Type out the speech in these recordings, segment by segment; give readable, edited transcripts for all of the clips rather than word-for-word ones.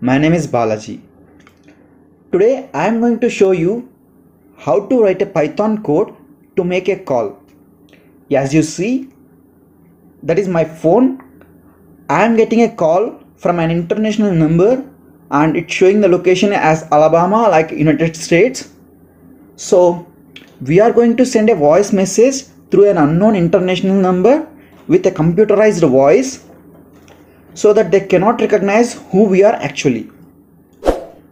My name is Balaji. Today I am going to show you how to write a Python code to make a call. As you see, that is my phone. I am getting a call from an international number and it's showing the location as Alabama, like United States. So we are going to send a voice message through an unknown international number with a computerized voice so that they cannot recognize who we are actually.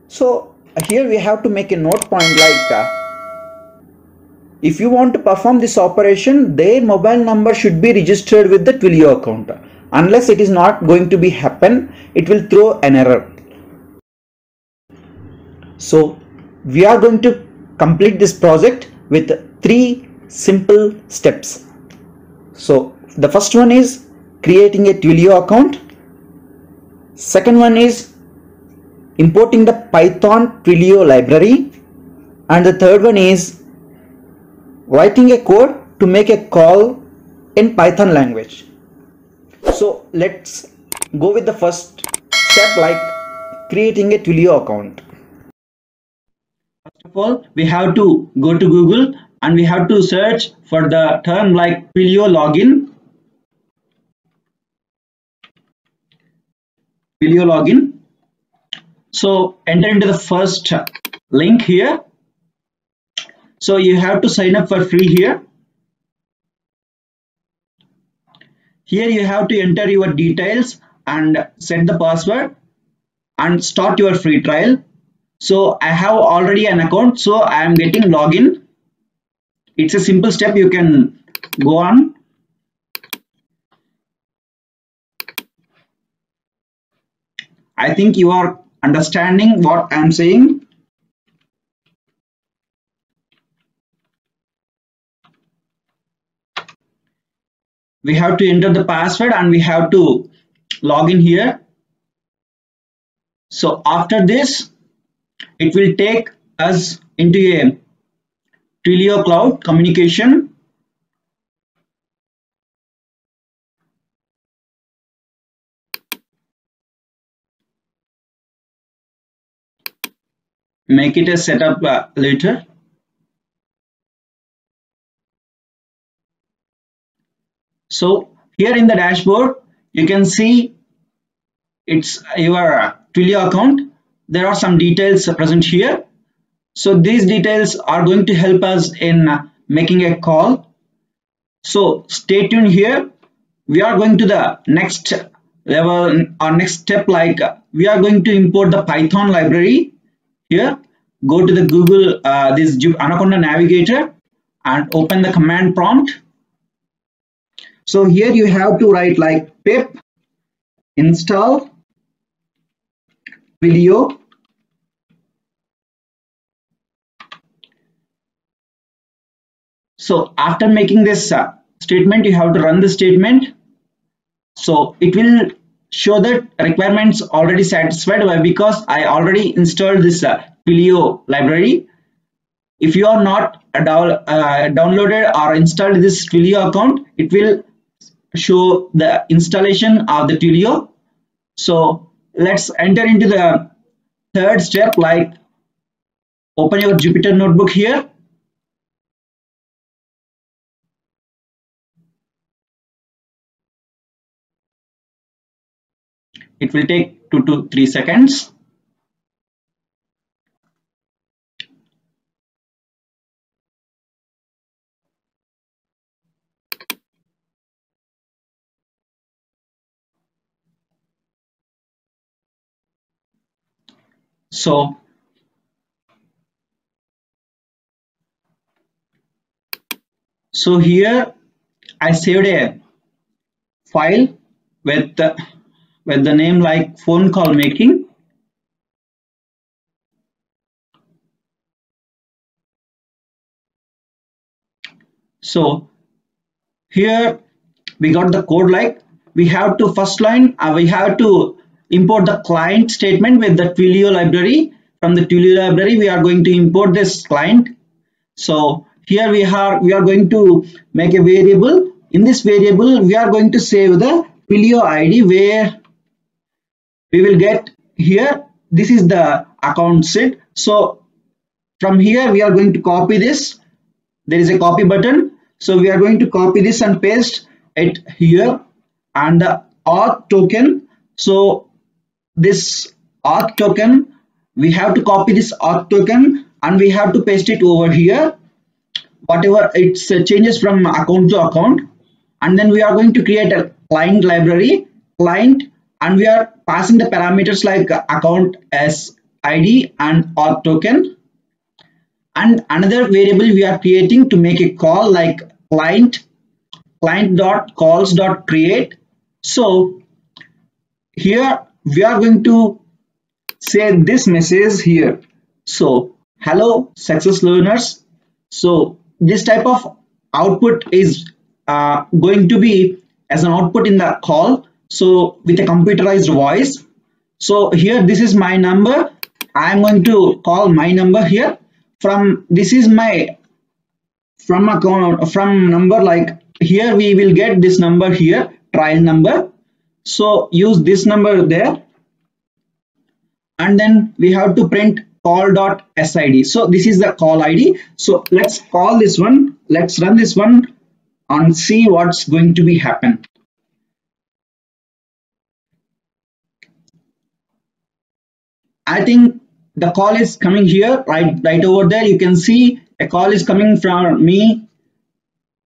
So here we have to make a note point like if you want to perform this operation, their mobile number should be registered with the Twilio account. Unless it is not going to be happen, it will throw an error. So we are going to complete this project with 3 simple steps. So the first one is creating a Twilio account. Second one is importing the Python Twilio library, and the third one is writing a code to make a call in Python language. So let's go with the first step, like creating a Twilio account. First of all, we have to go to Google and we have to search for the term like Twilio login. Twilio login. So enter into the first link here. So you have to sign up for free here. Here you have to enter your details and set the password and start your free trial. So I have already an account, so I am getting login. It's a simple step, you can go on. I think you are understanding what I am saying. We have to enter the password and we have to log in here. So after this, it will take us into a Twilio cloud communication. Make it a setup later. So here in the dashboard, you can see it's your Twilio account. There are some details present here. So these details are going to help us in making a call. So stay tuned here. We are going to the next level or next step, like we are going to import the Python library. Here, go to the Google, this Anaconda Navigator and open the command prompt. So here you have to write like pip install Twilio. So after making this statement, you have to run the statement. So it will show that requirements already satisfied. Why? Because I already installed this Twilio library. If you are not downloaded or installed this Twilio account, it will show the installation of the Twilio. So let's enter into the third step, like open your Jupyter notebook here. It will take 2 to 3 seconds. So here I saved a file with the name like phone call making. So here we got the code, like we have to first line we have to import the client statement with the Twilio library. From the Twilio library we are going to import this client. So here we are going to make a variable. In this variable we are going to save the Twilio ID, where we will get here this is the account sheet. So from here we are going to copy this. There is a copy button, so we are going to copy this and paste it here. And the auth token, so this auth token, we have to copy this auth token and we have to paste it over here, whatever it's changes from account to account. And then we are going to create a client library, client, and we are passing the parameters like account as ID and auth token. And another variable we are creating to make a call like client.calls.create. So here we are going to say this message here. So hello success learners. So this type of output is going to be as an output in the call, so with a computerized voice. So here this is my number. I am going to call my number here. From this is my from number, like here we will get this number here, trial number. So use this number there, and then we have to print call.sid. So this is the call ID. So let's call this one, let's run this one and see what's going to be happen. I think the call is coming here, right over there. You can see a call is coming from me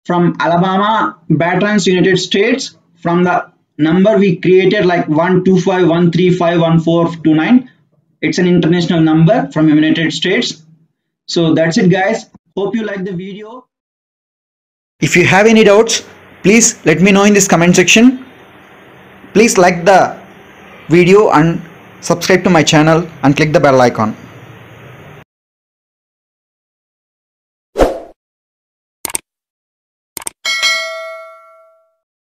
from Alabama, Veterans, United States, from the number we created like 12513511429. It's an international number from United States. So that's it, guys. Hope you like the video. If you have any doubts, please let me know in this comment section. Please like the video and subscribe to my channel and click the bell icon.